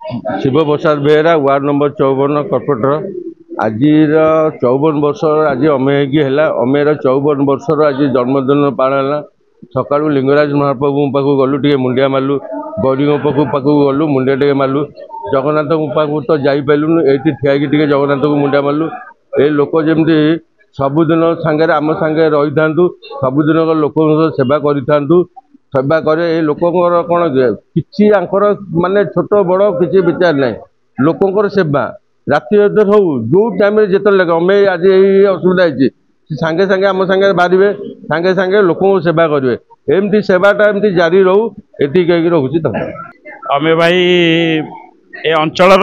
शिव प्रसाद Behera ward number 54 corporator आज 54 वर्ष आज अमेय की है अमेयर 54 वर्ष आज जन्मदिन पालन है। सका लिंगराज महाप्रभु पाक गलु टे मुंडिया मारलु गौरी पाक गलु मुंडिया टे मारलु जगन्नाथ पाक तो जापलुन ये ठिया जगन्नाथ को मुंडिया मारलु ये लोक जमी सबुदिन सांगे आम सांगे रही था सबुदिन लोक सेवा करूँ सेवा करे लोकंर कौन कि माने छोट बड़ किसी विचार ना लोकंर सेवा राति हो जो टाइम जिते लगे अमे आज यही असुविधा है सांगे सांगे आम सांगे बाहर सांगे सांगे लोक सेवा करेंगे एमती सेवाटा एमती जारी रहू ये कहीं रोचे अमे भाई ए अंचल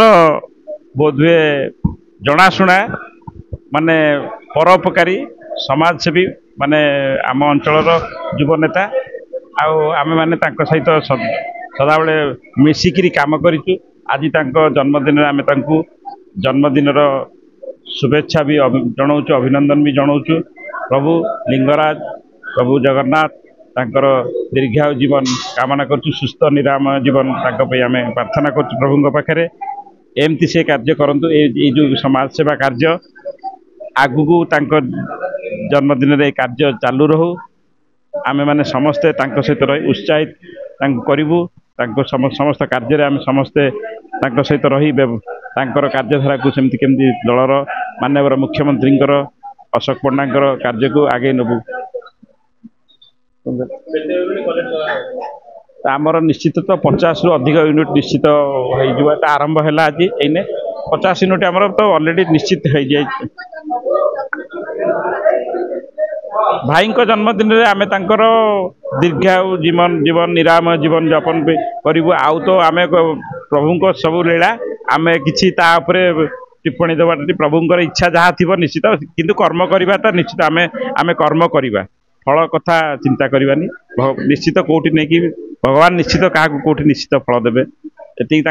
बोधे जनाशुना माने परोपकारी समाजसेवी माने आम अंचल युव नेता आमे माने तांको सहित सदा बेले मिसिकिरी काम करिचु। आज तांको जन्मदिन आमे तांको जन्मदिन शुभेच्छा भी जनाऊँ अभिनंदन भी जनाऊँ। प्रभु लिंगराज प्रभु जगन्नाथ तांकर दीर्घायु जीवन कामना करचु सुस्थ निराम जीवन तांको आमे प्रार्थना करचु प्रभु पाखरे एमती से कार्य करंतु ए जो समाज सेवा कार्य आगु तांको जन्मदिन रे कार्य चालू रहू आमे माने समस्ते तांको सहित रही उत्साहित करूँ समस्त कार्य आमे समस्ते तांको सहित रही तांकर कार्यधारा को सेमती केमती दलर माननीय मुख्यमंत्री अशोक पंडा कार्य को आगे नबू आमर निश्चित तो 50 रु अधिक यूनिट निश्चित हो आरंभ है आज एने 50 यूनिट आमर तो ऑलरेडी निश्चित हो जाए। भाई जन्मदिन में आमे तांकर दीर्घायु जीवन जीवन निरामय जीवन यापन करूँ आउ तो आम प्रभु सब लीला आम कि टिप्पणी देवा प्रभुंर इच्छा जहाँ थी निश्चित किंतु कर्म करवा तो निश्चित आम कर्म करवा फल कथा चिंता करवानी निश्चित कौटी नहीं भगवान निश्चित क्या कौटी निश्चित फल देवे ये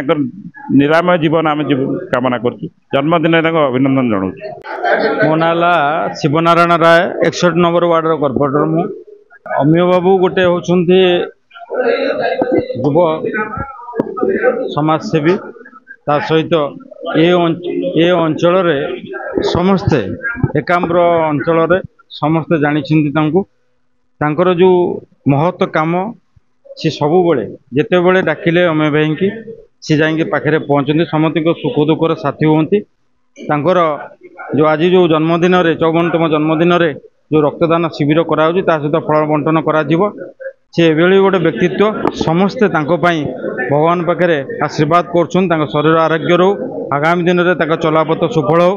निरामय जीवन आम कामना कर जन्मदिन अभिनंदन जनाऊँ। मो ना शिवनारायण राय 61 नंबर वार्ड कर्पोरेटर मु अमीय बाबू गोटे होती युव समाजसेवी ता सहित ये अंचल समस्ते एकाम्र अंचल समस्ते जानी जो महत्व काम सी सब जिते बड़े डाकिले अमे भाई की सी जाइए पाखे पहुँचती समस्त सुख दुखर साथी होती जो आज जो जन्मदिन 54तम जन्मदिन जो रक्तदान शिविर करा सहित फल बंटन करा से गोटे व्यक्तित्व समस्ते भगवान पाखे आशीर्वाद कर शरीर आरोग्य रो आगामी दिन में चलापथ सुफल हो।